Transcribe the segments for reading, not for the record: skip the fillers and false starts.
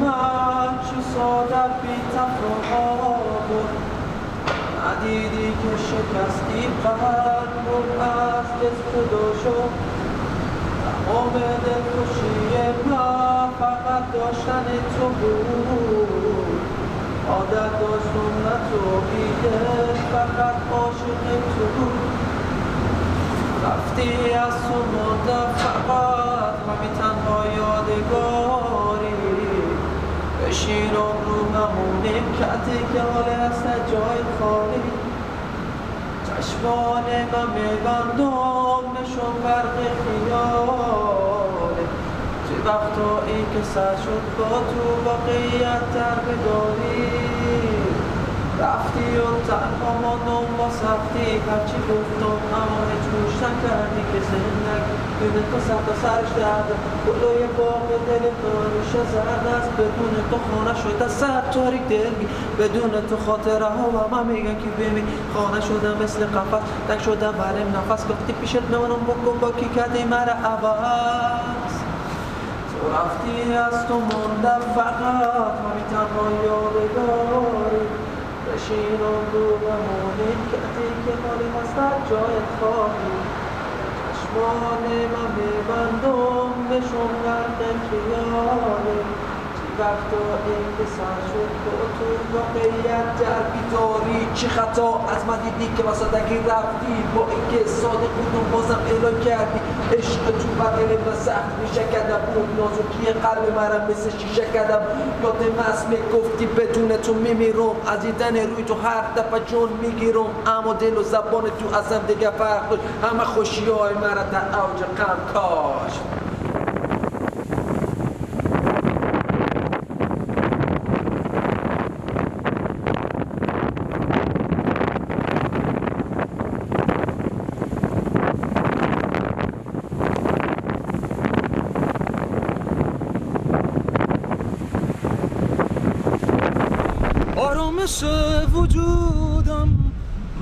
من چو سادت بی تفاوت ندیدی که شکستی قلب و از دست جدا شد تمام دلخوشی من فقط داشتن تو بود عادت داشتم نه تو بیده فقط عاشق تو بود رفتی از تو مانده فقط همین تنها یادگاری بشین رو همونیم کتی که حاله هست جای خالی چشمان من میبندم نشون برق خیاله چه وقتا این که سر شد با تو واقعیت در بداری رفتی و تنها ماندم با سختی هرچی گفتم اما هیچ گوش نکردی که زندگی بدون تو سخت و سرش درده گلوی باغ دل تو ریشه زرد است بدون تو خانه شده سر تاریک دلگی بدون تو خاطره ها و من میگن که ببین خانه شده مثل قفس تک شده برم نفس گفتی پیشت میمونم بکن با کی کردی مرا عوض تو رفتی از تو موندم فقط همین تنها یادگاری بشینم رو بمونیم کتی که مالی هست در جای خواهی چشمان من میبندم نشون غرق خیالی چی وقتا این که سر شد با تو واقعیت در بیداری چی خطا از من دیدی که وسطکی رفتی با اینکه صادق بودم بازم اعلان کردی عشق تو بقیل و سخت میشه کردم بود نازکی قلب مرم مثل شیشه کردم یادم هست میگفتی بدون تو میمیرم از دیدن روی تو هر دفعه جون میگیرم اما دل و زبان تو ازم دیگه فرق داشت همه خوشی های مرا در اوج غم کاشت آرامش وجودم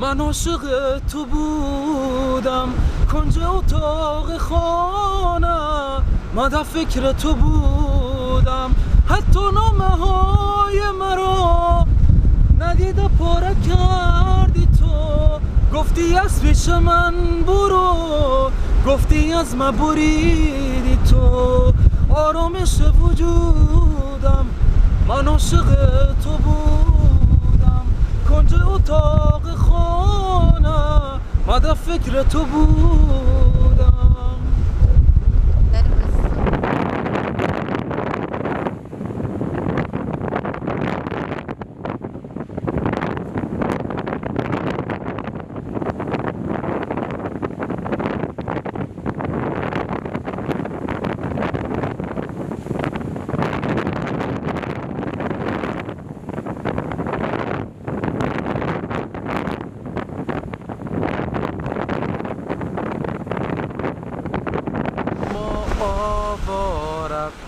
من عاشق تو بودم کنج اتاق خانه من در فکر تو بودم حتی نامه های مرا ندیده پاره کردی تو گفتی از پیش من برو گفتی از من بریدی تو آرامش وجودم من عاشق تو بودم کنج اتاق خانه من در فکر تو بودم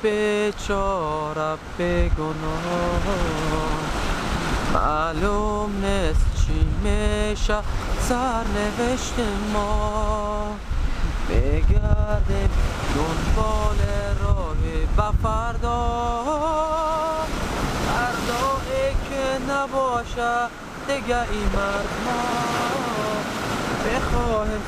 بیچاره بگناه معلوم نیست چی میشه سرنوشت ما میگردیم دنبال راهی به فردایی که نباشه دیگه این مرد ما بخواهیم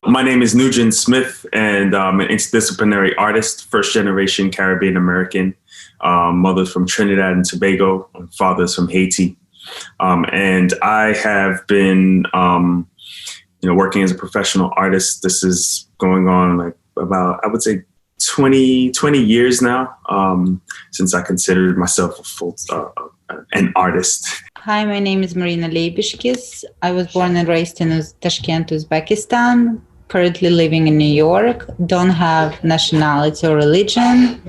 My name is Nyugen Smith, and I'm an interdisciplinary artist, first-generation Caribbean American, mother's from Trinidad and Tobago, and father's from Haiti. And I have been, working as a professional artist. This is going on like about, I would say, 20 years now, since I considered myself an artist. Hi, my name is Marina Leybishkis. I was born and raised in Tashkent, Uzbekistan, currently living in New York, don't have nationality or religion,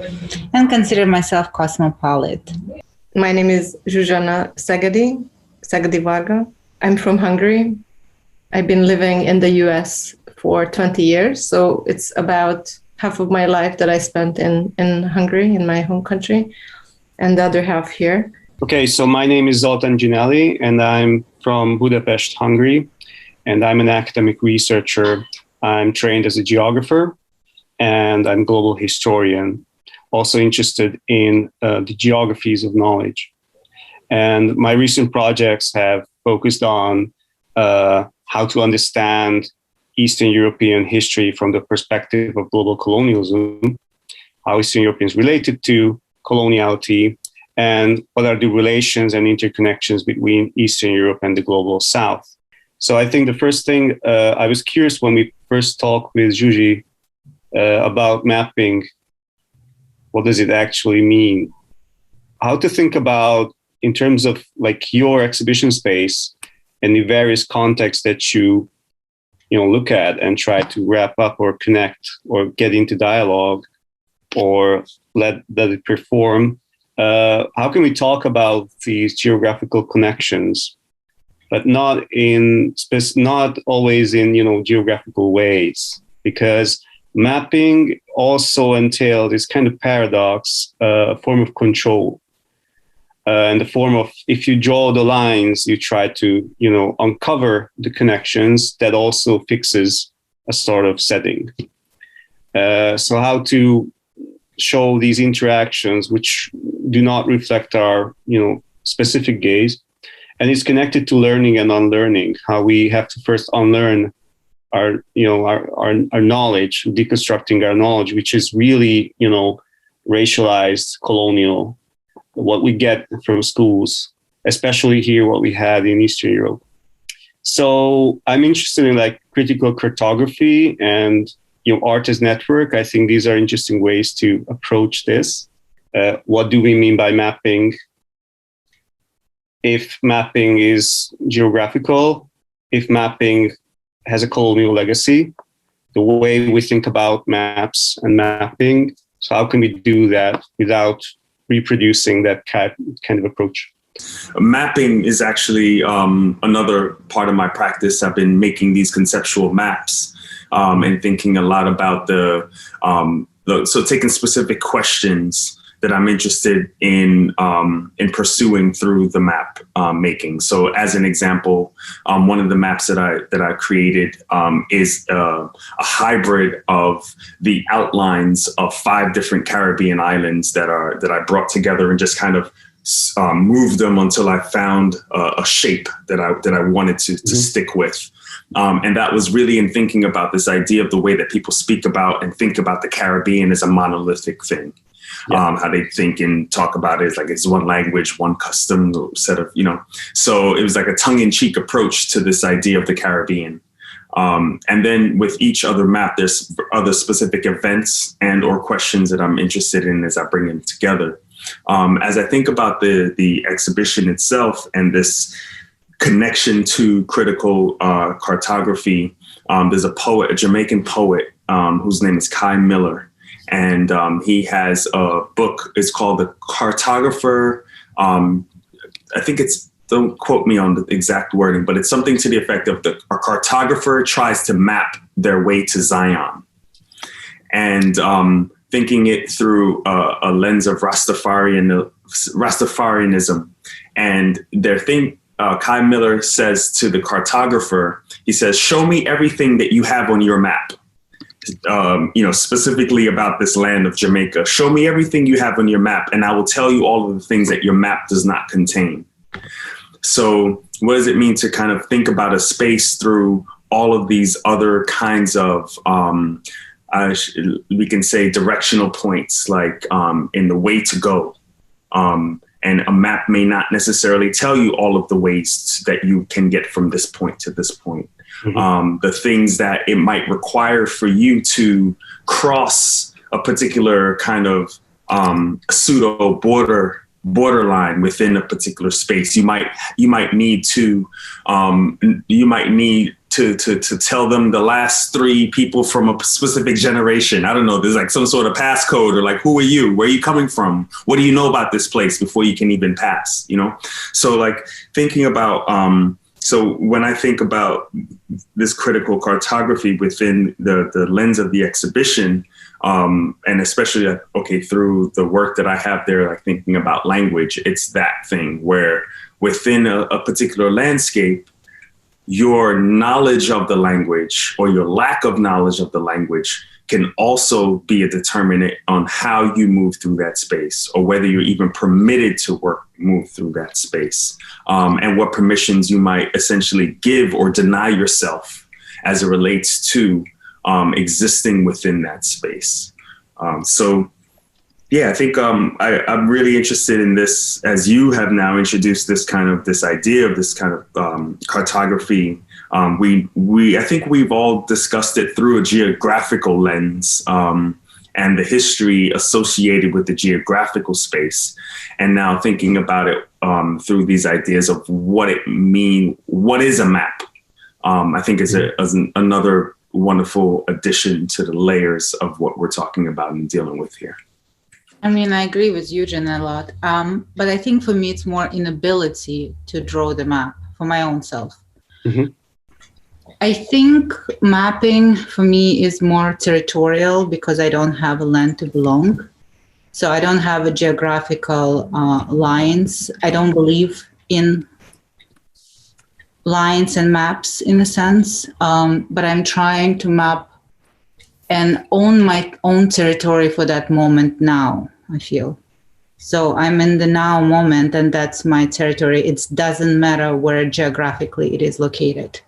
and consider myself cosmopolite. My name is Zsuzsanna Varga-Szegedi Varga. I'm from Hungary. I've been living in the US for 20 years, so it's about half of my life that I spent in Hungary, in my home country, and the other half here. Okay, so my name is Zoltán Ginelli, and I'm from Budapest, Hungary, and I'm an academic researcher. I'm trained as a geographer, and I'm a global historian, also interested in the geographies of knowledge. And my recent projects have focused on how to understand Eastern European history from the perspective of global colonialism, how Eastern Europeans related to coloniality, and what are the relations and interconnections between Eastern Europe and the global South. So I think the first thing, I was curious when we first talked with Zsuzsi about mapping, what does it actually mean? How to think about, in terms of like your exhibition space and the various contexts that you look at and try to wrap up or connect or get into dialogue or let it perform. How can we talk about these geographical connections, but not always in geographical ways? Because mapping also entailed this kind of paradox, a form of control, in the form of, if you draw the lines, you try to uncover the connections that also fixes a sort of setting. So how to show these interactions which do not reflect our specific gaze, and it's connected to learning and unlearning, how we have to first unlearn our knowledge, deconstructing our knowledge, which is really racialized, colonial, what we get from schools, especially here what we had in Eastern Europe. So I'm interested in like critical cartography and artist network. I think these are interesting ways to approach this. What do we mean by mapping? If mapping is geographical, if mapping has a colonial legacy, the way we think about maps and mapping. So how can we do that without reproducing that kind of approach? Mapping is actually another part of my practice. I've been making these conceptual maps and thinking a lot about so taking specific questions that I'm interested in pursuing through the map making. So as an example, one of the maps that I created is a hybrid of the outlines of 5 different Caribbean islands that I brought together and just kind of moved them until I found a shape that I wanted to stick with. And that was really in thinking about this idea of the way that people speak about and think about the Caribbean as a monolithic thing. Yeah. How they think and talk about it is like it's one language, one custom set of, so it was like a tongue-in-cheek approach to this idea of the Caribbean. And then with each other map, there's other specific events and or questions that I'm interested in as I bring them together. As I think about the exhibition itself and this connection to critical cartography, there's a Jamaican poet whose name is Kai Miller. And he has a book, it's called The Cartographer. I think don't quote me on the exact wording, but it's something to the effect of a cartographer tries to map their way to Zion. And thinking it through a lens of Rastafarianism. And their thing, Kai Miller says to the cartographer, he says, "Show me everything that you have on your map." Specifically about this land of Jamaica. Show me everything you have on your map, and I will tell you all of the things that your map does not contain. So what does it mean to kind of think about a space through all of these other kinds of, we can say, directional points, like in the way to go. And a map may not necessarily tell you all of the ways that you can get from this point to this point. The things that it might require for you to cross a particular kind of pseudo borderline within a particular space. You might need to tell them the last 3 people from a specific generation. I don't know. There's like some sort of passcode, or like, who are you? Where are you coming from? What do you know about this place before you can even pass? You know? So like thinking about, so when I think about this critical cartography within the lens of the exhibition, and especially, through the work that I have there, like thinking about language, it's that thing where within a particular landscape, your knowledge of the language or your lack of knowledge of the language can also be a determinant on how you move through that space, or whether you're even permitted to move through that space, and what permissions you might essentially give or deny yourself as it relates to existing within that space. I think I'm really interested in this, as you have now introduced this idea of this kind of cartography. I think we've all discussed it through a geographical lens, and the history associated with the geographical space. And now thinking about it through these ideas of what is a map, I think is another wonderful addition to the layers of what we're talking about and dealing with here. I mean, I agree with Eugen a lot, but I think for me, it's more inability to draw the map for my own self. Mm-hmm. I think mapping for me is more territorial because I don't have a land to belong. So I don't have a geographical lines. I don't believe in lines and maps in a sense, but I'm trying to map and own my own territory for that moment now, I feel. So I'm in the now moment, and that's my territory. It doesn't matter where geographically it is located.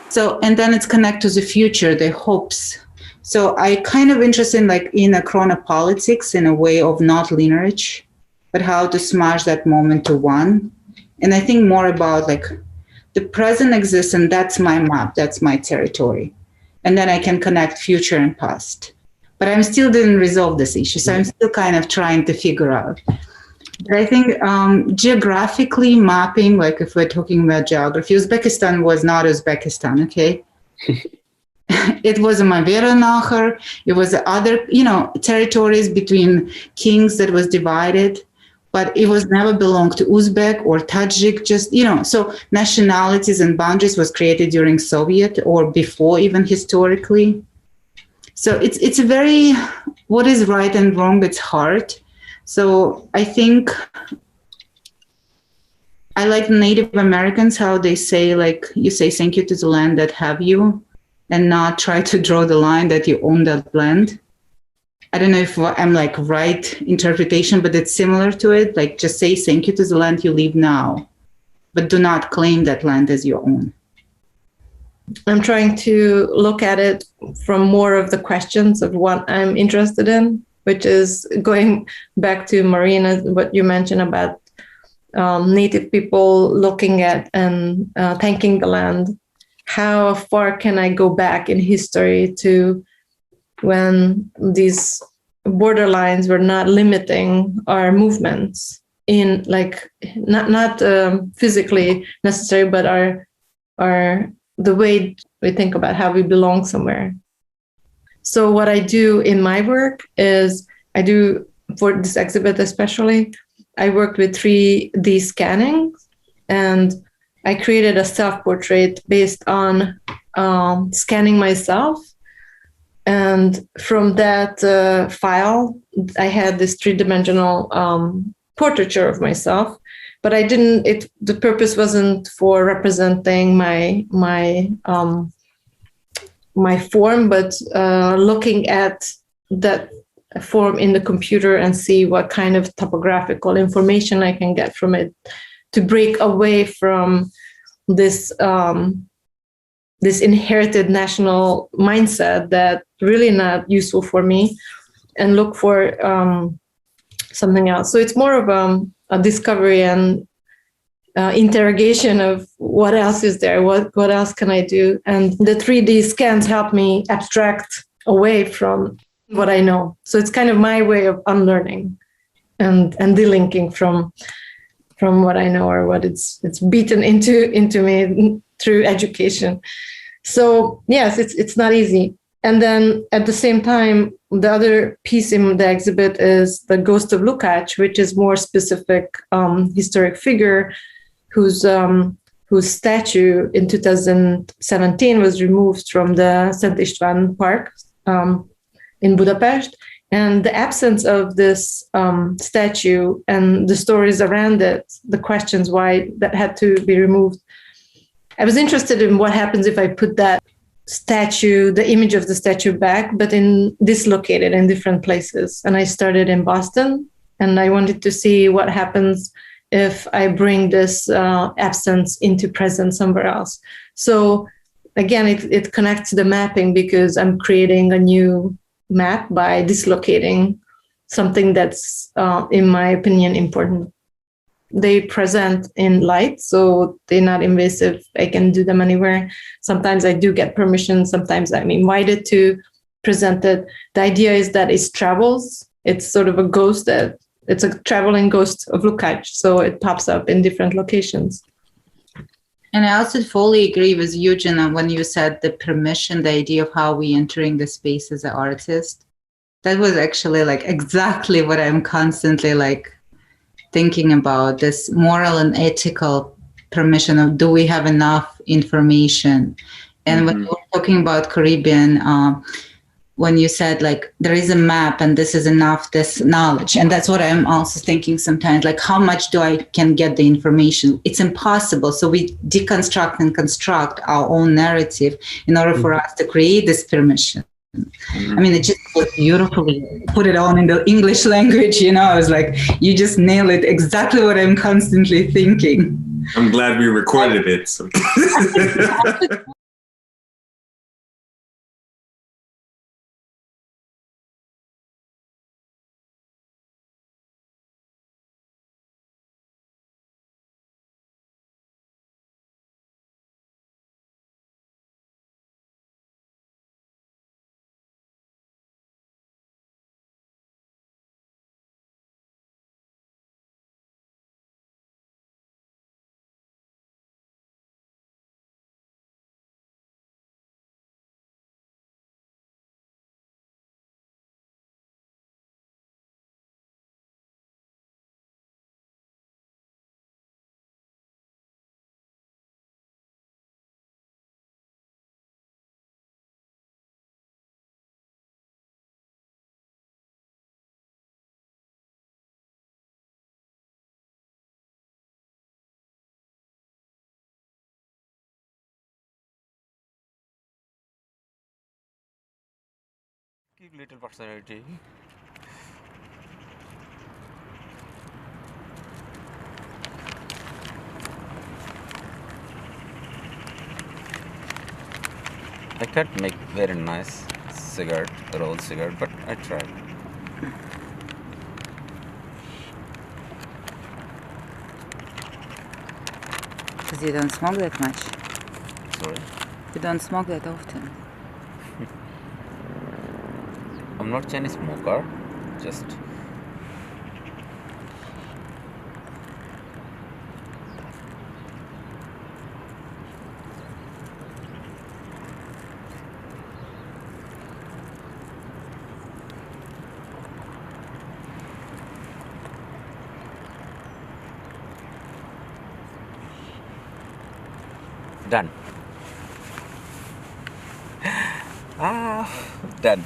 So, and then it's connected to the future, the hopes. So I kind of interested in a chronopolitics in a way of not lineage, but how to smash that moment to one. And I think more about the present exists, and that's my map, that's my territory. And then I can connect future and past. But I still didn't resolve this issue. So I'm still kind of trying to figure out. But I think geographically mapping, like if we're talking about geography, Uzbekistan was not Uzbekistan, okay? It was a Maveranahar. It was other, territories between kings that was divided, but it was never belonged to Uzbek or Tajik, just, so nationalities and boundaries was created during Soviet or before even historically. So it's a very, what is right and wrong, it's hard. So I think I like Native Americans, how they say, like, you say thank you to the land that have you, and not try to draw the line that you own that land. I don't know if I'm like right interpretation, but it's similar to it. Like just say thank you to the land you live now, but do not claim that land as your own. I'm trying to look at it from more of the questions of what I'm interested in, which is going back to Marina, what you mentioned about Native people looking at and thanking the land. How far can I go back in history to when these borderlines were not limiting our movements in, like, not physically necessary, but our the way we think about how we belong somewhere. So what I do in my work is I do, for this exhibit especially, I worked with 3D scanning, and I created a self-portrait based on scanning myself. And from that file, I had this 3-dimensional portraiture of myself. But I didn't. The purpose wasn't for representing my form, but looking at that form in the computer and see what kind of topographical information I can get from it, to break away from this this inherited national mindset that really not useful for me, and look for something else. So it's more of a discovery and interrogation of what else is there, what else can I do? And the 3D scans help me abstract away from what I know. So it's kind of my way of unlearning and delinking from what I know, or what it's beaten into me through education. So yes, it's not easy. And then at the same time, the other piece in the exhibit is the Ghost of Lukács, which is more specific historic figure whose statue in 2017 was removed from the Szent István Park in Budapest. And the absence of this statue and the stories around it, the questions why that had to be removed. I was interested in what happens if I put that statue, the image of the statue back, but dislocated in different places. And I started in Boston, and I wanted to see what happens if I bring this absence into present somewhere else. So again, it connects to the mapping, because I'm creating a new map by dislocating something that's, in my opinion, important. They present in light, so they're not invasive. I can do them anywhere. Sometimes I do get permission. Sometimes I'm invited to present it. The idea is that it travels. It's sort of a ghost it's a traveling ghost of Lukács. So it pops up in different locations. And I also fully agree with Eugen when you said the permission, the idea of how we entering the space as an artist. That was actually like exactly what I'm constantly like thinking about, this moral and ethical permission of, do we have enough information? And when we're talking about Caribbean, when you said like there is a map and this is enough, this knowledge, and that's what I'm also thinking sometimes, like how much do I can get the information? It's impossible. So we deconstruct and construct our own narrative in order for us to create this permission. I mean, it just was beautifully put it on in the English language, I was like, you just nail it, exactly what I'm constantly thinking. I'm glad we recorded it. So. Give little personality. I can't make very nice cigarette, rolled cigarette, but I tried. Because you don't smoke that much. Sorry? You don't smoke that often. I'm not Chinese smoker, just done. Done.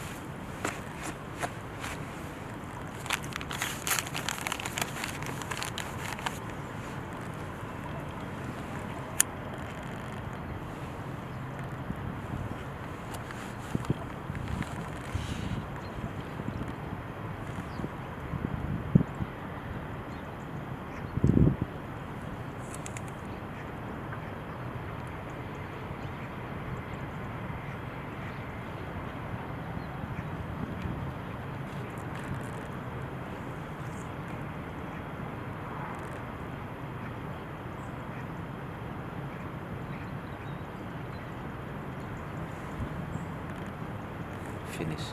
Finish.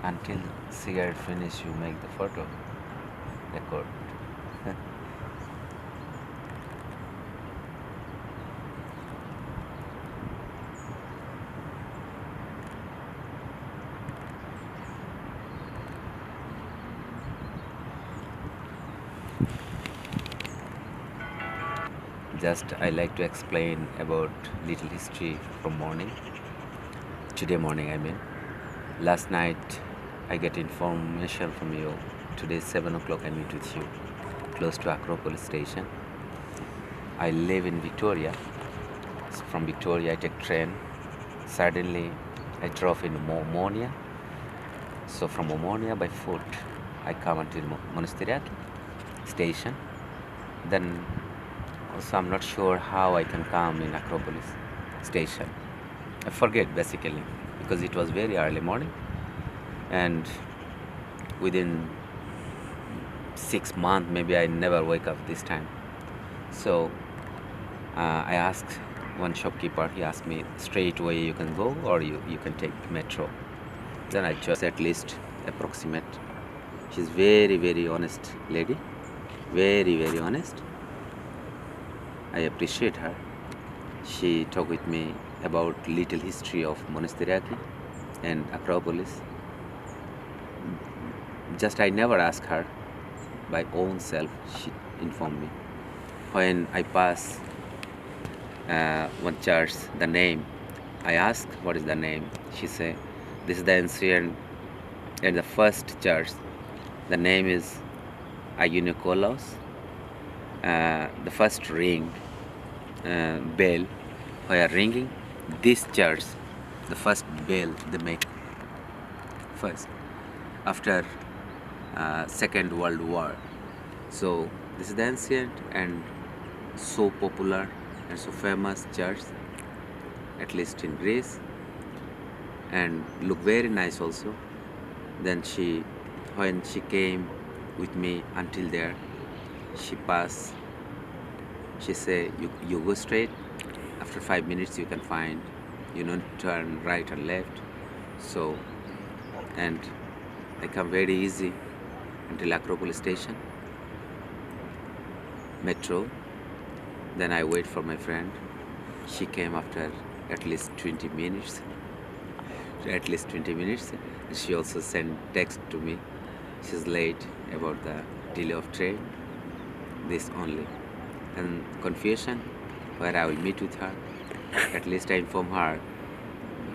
Until cigarette finish, you make the photo record. Just I like to explain about little history from morning. Today morning, I mean. Last night, I get information from you. Today 7 o'clock, I meet with you, close to Acropolis station. I live in Victoria. From Victoria, I take train. Suddenly, I drove in Omonia. So from Omonia by foot, I come until Monastiraki station. Then also I'm not sure how I can come in Acropolis station. I forget basically because it was very early morning, and within 6 months maybe I never wake up this time. So I asked one shopkeeper, he asked me straight away you can go or you can take metro. Then I chose at least approximate. She's very honest lady, very honest. I appreciate her. She talked with me about little history of Monastiraki and Acropolis. Just I never asked her, by own self she informed me. When I pass one church, the name, I asked what is the name. She said this is the ancient and the first church. The name is Aginokolos. The first ring bell were ringing. This church, the first bell they make first after Second World War. So this is the ancient and so popular and so famous church, at least in Greece, and look very nice also. Then when she came with me until there, she passed. She said, you go straight. After 5 minutes, you can find. You don't turn right or left. So, and I come very easy until Acropolis station, metro. Then I wait for my friend. She came after at least 20 minutes. At least 20 minutes. She also sent text to me. She's late about the delay of train. This only. And confusion, where I will meet with her. At least I inform her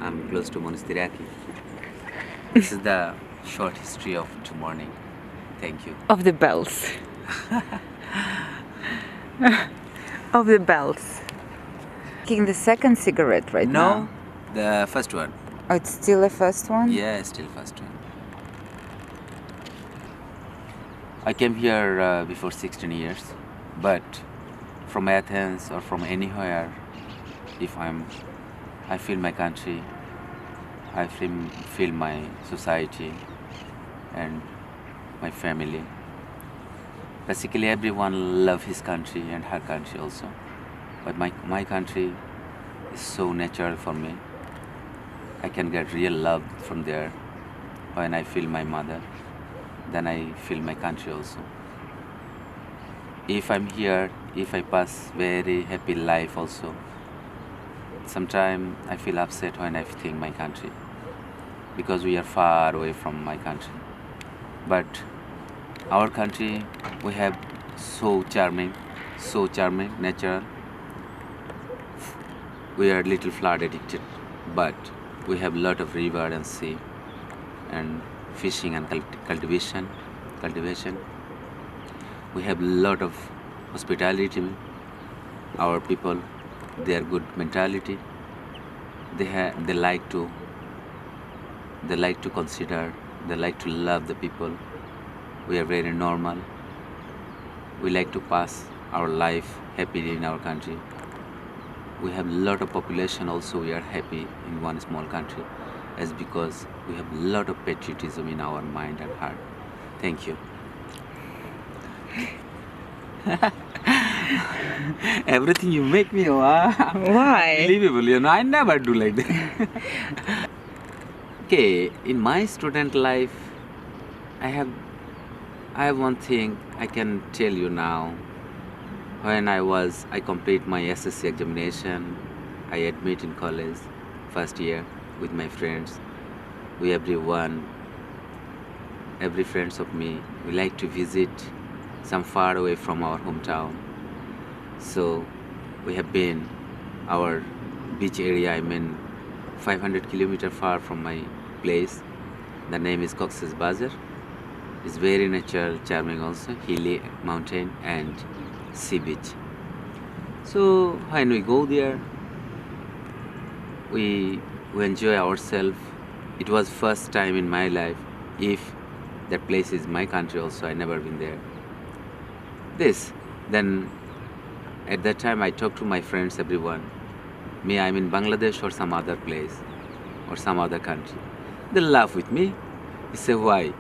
I'm close to Monasteraki. This is the short history of tomorrow morning. Thank you. Of the bells. Of the bells. Taking the second cigarette right now? No, the first one. Oh, it's still the first one? Yeah, still first one. I came here before 16 years, but from Athens or from anywhere, if I feel my country, I feel my society and my family. Basically, everyone loves his country and her country also. But my country is so natural for me. I can get real love from there. When I feel my mother, then I feel my country also. If I'm here, if I pass very happy life also, sometimes I feel upset when I think my country, because we are far away from my country. But our country, we have so charming, natural. We are little flood addicted, but we have lot of river and sea and fishing and cultivation. We have lot of hospitality. Our people, they are good mentality. They like to consider. They like to love the people. We are very normal. We like to pass our life happily in our country. We have a lot of population also. We are happy in one small country, as because we have a lot of patriotism in our mind and heart. Thank you. Everything you make me Why? unbelievable. I never do like that. Okay, in my student life, I have one thing I can tell you now. When I complete my SSC examination, I admit in college, first year, with my friends. Every friends of me, we like to visit some far away from our hometown. So we have been our beach area, 500 kilometers far from my place. The name is Cox's Bazar. It's very natural, charming also, hilly mountain and sea beach. So when we go there, we enjoy ourselves. It was first time in my life. If that place is my country also, I never been there. Then at that time I talk to my friends, everyone. Me, I'm in Bangladesh or some other place or some other country. They laugh with me. They say, why?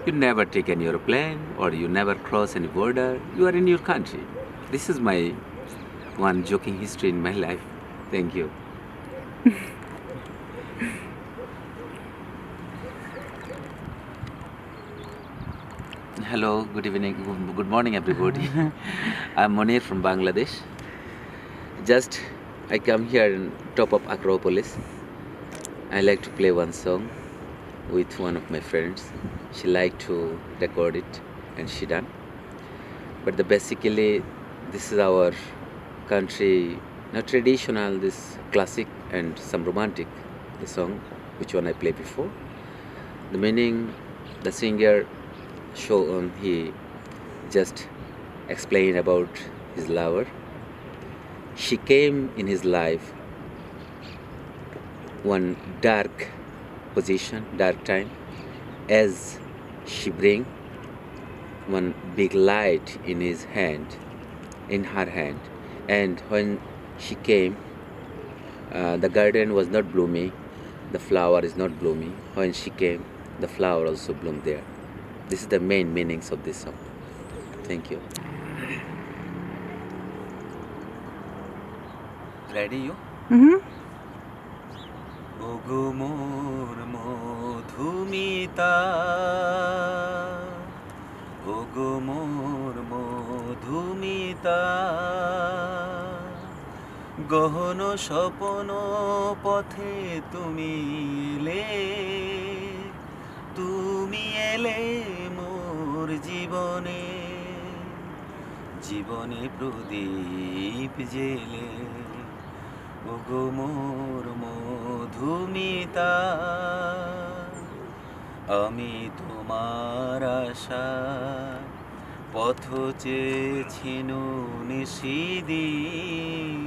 You never take any aeroplane or you never cross any border. You are in your country. This is my one joking history in my life. Thank you. Hello, good evening, good morning everybody. I'm Munir from Bangladesh. Just I come here in top of Acropolis. I like to play one song with one of my friends. She liked to record it and she done. But basically this is our country, not traditional, this classic and some romantic, the song, which one I played before. The meaning, the singer he just explained about his lover. She came in his life one dark position, dark time, as she bring one big light in her hand. And when she came, the garden was not blooming, the flower is not blooming. When she came, the flower also bloomed there. This is the main meanings of this song. Thank you. Ready, you? Mm-hmm. ওগো মোর মধুমিতা, ওগো মোর মধুমিতা, গহন স্বপন পথে তুমি এলে, তুমি এলে মোর জীবনে, জীবনে প্রদীপ জেলে। ওগো মোর মধুমিতা, আমি তোমার আশা পথ চেয়েছি নিশিদিন,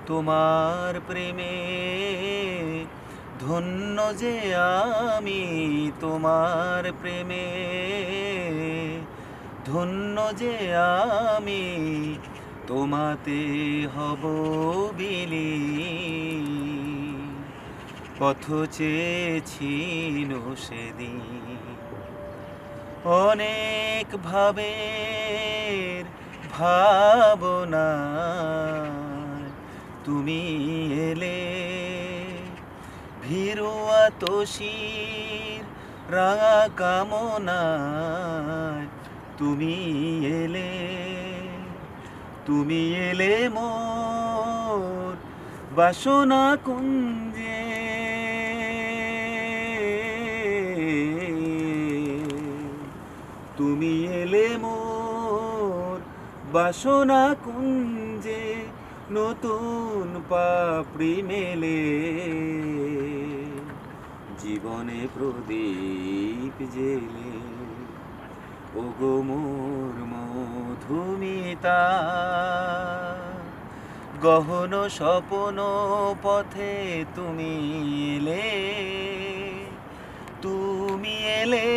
তোমার প্রেমে ধন্য যে আমি, তোমার প্রেমে ধন্য যে আমি, তোমাতে হব বিলীন, পথ চেয়েছি সেদিন। অনেক ভাবের ভাবনা তুমি এলে, ভীরু আতশির রাঙা কামনায় তুমি এলে, তুমি এলে মোর বাসনা কুঞ্জে, তুমি এলে মোর বাসনা কুঞ্জে, নতুন পাপড়ি মেলে, জীবনে প্রদীপ জেলে। ওগো মোর মধুমিতা, গহন স্বপন পথে তুমি এলে, তুমি এলে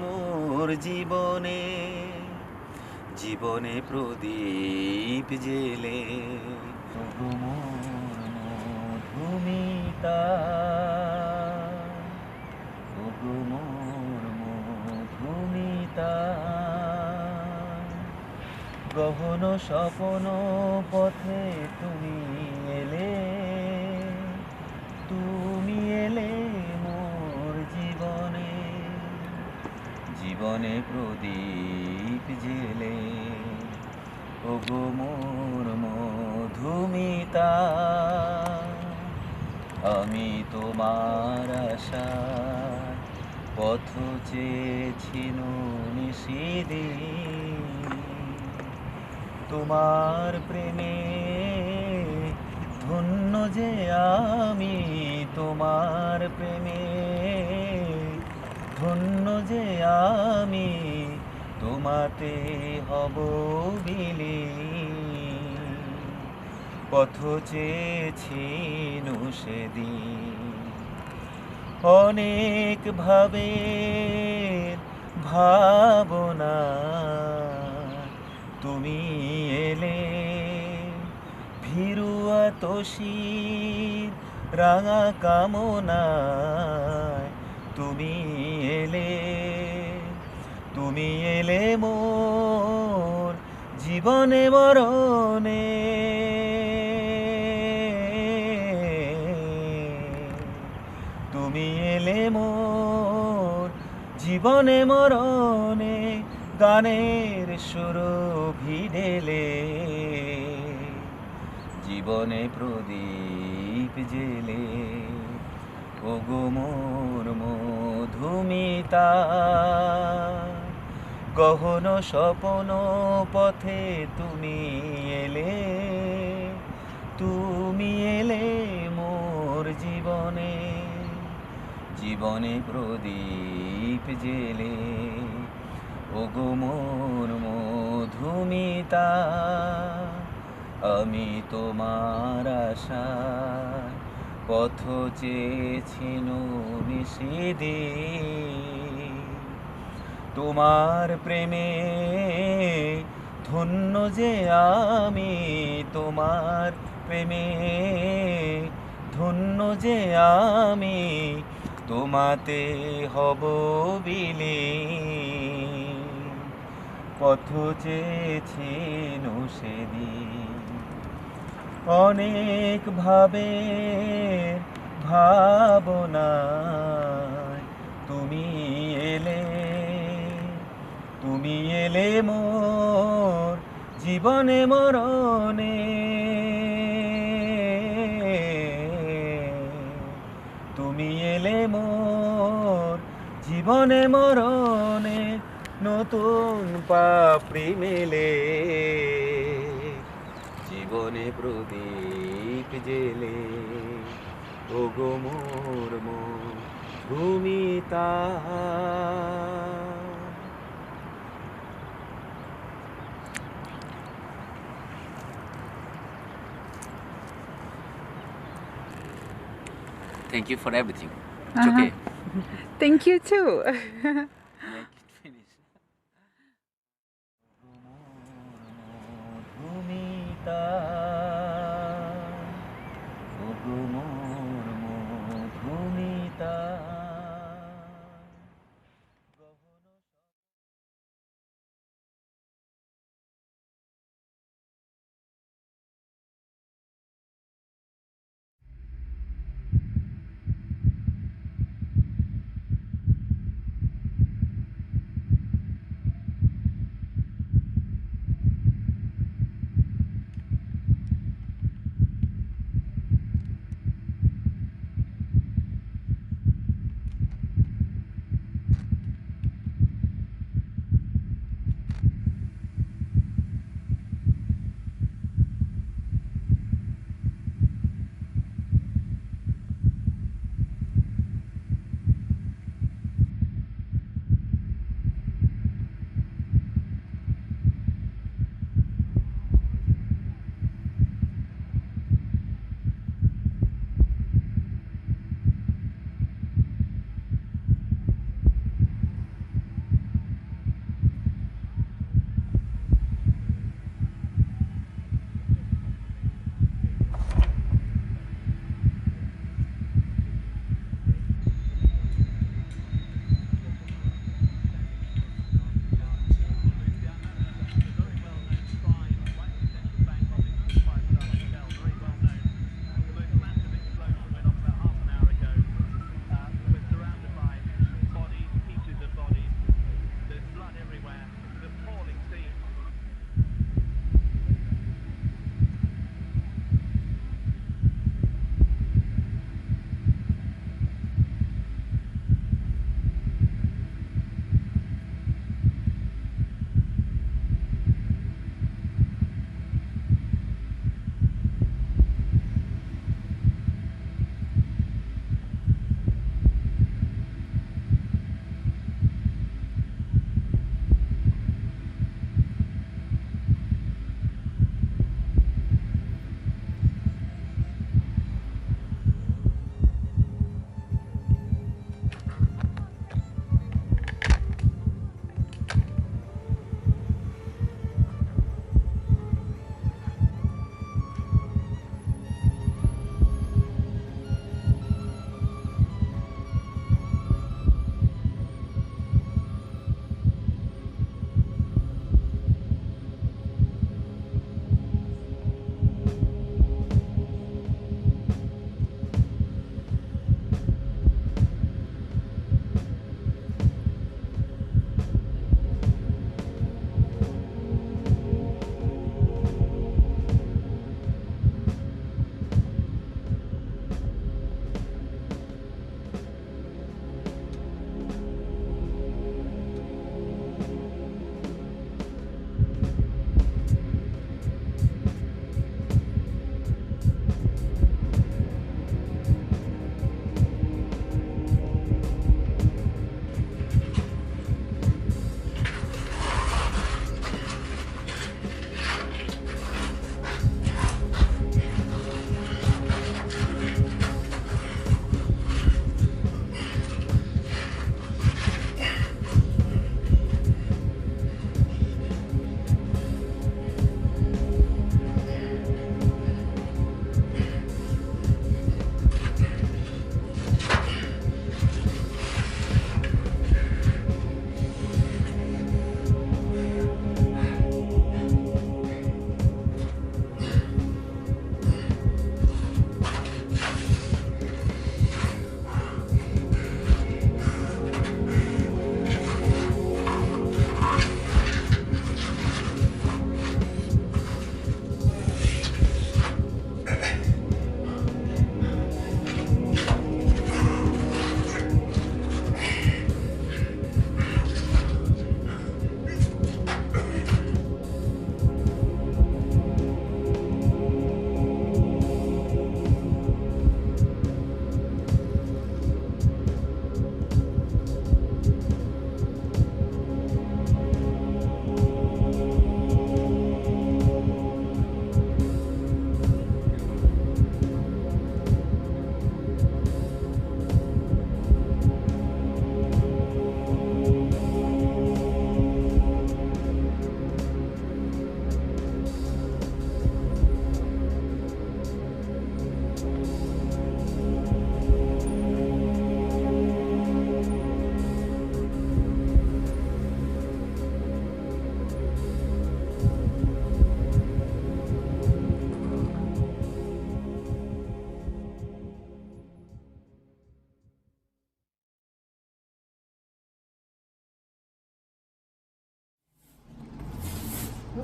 মোর জীবনে, জীবনে প্রদীপ জেলে। ওগো মোর মধুমিতা, ওগো মোর মধুমিতা, গহন স্বপন পথে তুমি এলে, তুমি এলে মোর জীবনে, জীবনে প্রদীপ জেলে। ওগো মোর মধুমিতা, আমি তোমার আশা পথ চেয়েছি নিশিদিন, তোমার প্রেমে ধন্য যে আমি, তোমার প্রেমে ধন্য যে আমি, তোমাতে হব বিলীন, পথ চেয়েছি সেদিন। অনেক ভাবের ভাবনা তুমি এলে, ভীরু আতশির রাঙা কামনায় তুমি এলে, তুমি এলে মোর জীবনে মরণে, তুমি এলে মোর জীবনে মরণে, গানের সুরভি ঢেলে, জীবনে প্রদীপ জেলে। ওগো মোর মধুমিতা, গহন স্বপন পথে তুমি এলে, তুমি এলে মোর জীবনে, জীবনে প্রদীপ জেলে। ওগো মোর মধুমিতা, আমি তোমার আশা পথ চেয়েছি নিশিদিন, তোমার প্রেমে ধন্য যে আমি, তোমার প্রেমে ধন্য যে আমি, তোমাতে হব বিলীন, পথ চেয়েছি সেদিন। অনেক ভাবের ভাবনায় তুমি এলে মোর জীবনে মরণে তুমি এলে মোর জীবনে মরণে নতুন পাপড়ি মেলে জীবনে প্রদীপ জেলে ওগো মোর Bhumita Thank you for everything. It's okay. Thank you too. Make it finish. Bhumita ওগো মোর Bhumita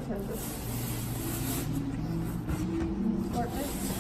can just sort this.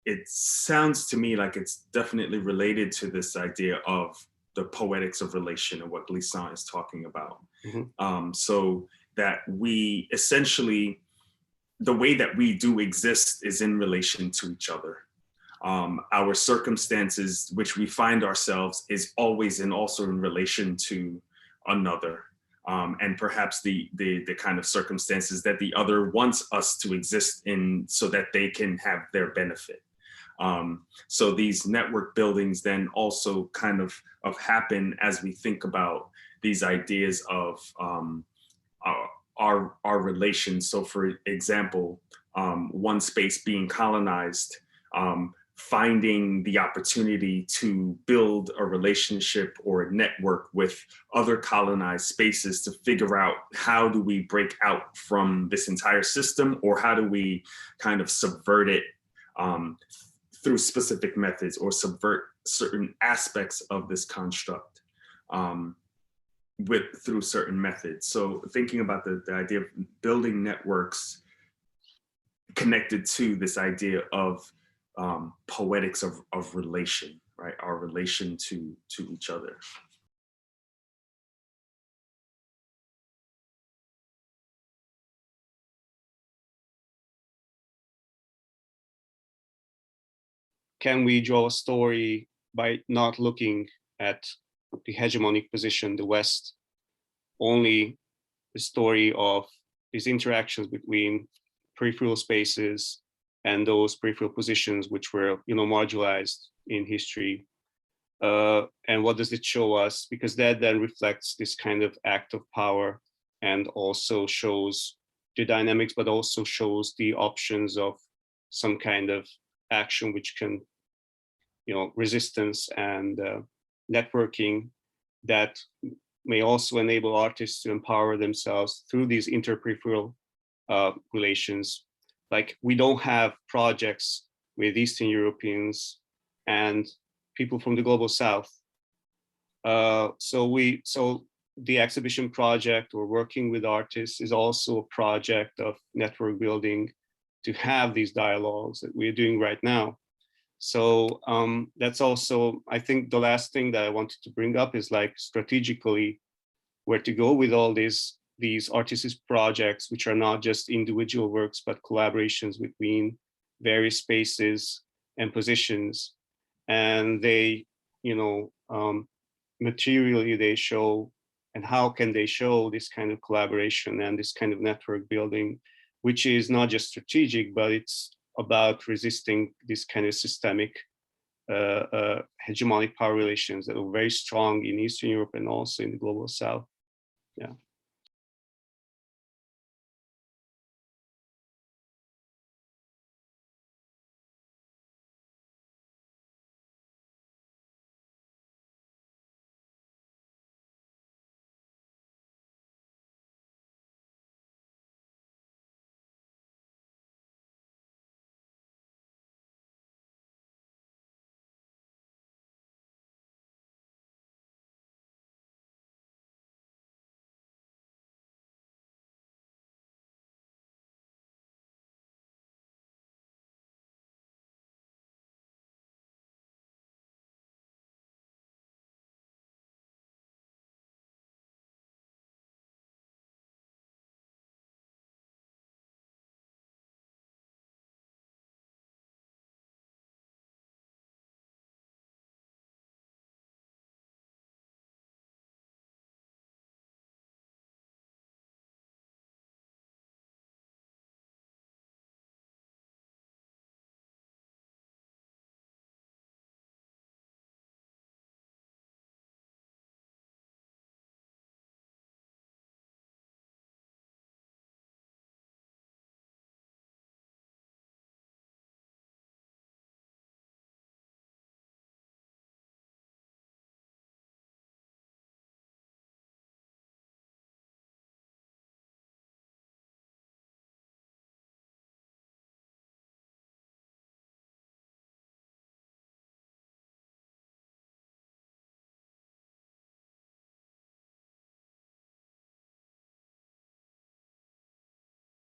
it sounds to me like it's definitely related to this idea of the poetics of relation and what Glissant is talking about. Mm-hmm. So that we essentially, the way that we do exist is in relation to each other. Our circumstances, which we find ourselves, is always and also in relation to another. and perhaps the kind of circumstances that the other wants us to exist in so that they can have their benefit. So these network buildings then also kind of happen as we think about these ideas of our relations. So for example, one space being colonized, finding the opportunity to build a relationship or a network with other colonized spaces to figure out how do we break out from this entire system, or how do we kind of subvert it through specific methods, or subvert certain aspects of this construct through certain methods. So thinking about the idea of building networks connected to this idea of poetics of relation, right? Our relation to each other. Can we draw a story by not looking at the hegemonic position, the West, only the story of these interactions between peripheral spaces and those peripheral positions which were, marginalized in history? And what does it show us? Because that then reflects this kind of act of power, and also shows the dynamics, but also shows the options of some kind of action which can, resistance and networking that may also enable artists to empower themselves through these interperipheral relations. Like, we don't have projects with Eastern Europeans and people from the global South. So the exhibition project, or working with artists, is also a project of network building to have these dialogues that we're doing right now. So that's also, I think, the last thing that I wanted to bring up is, like, strategically where to go with all these artistic projects, which are not just individual works, but collaborations between various spaces and positions. And they, materially they show, and how can they show this kind of collaboration and this kind of network building, which is not just strategic, but it's about resisting this kind of systemic hegemonic power relations that are very strong in Eastern Europe and also in the global South. Yeah.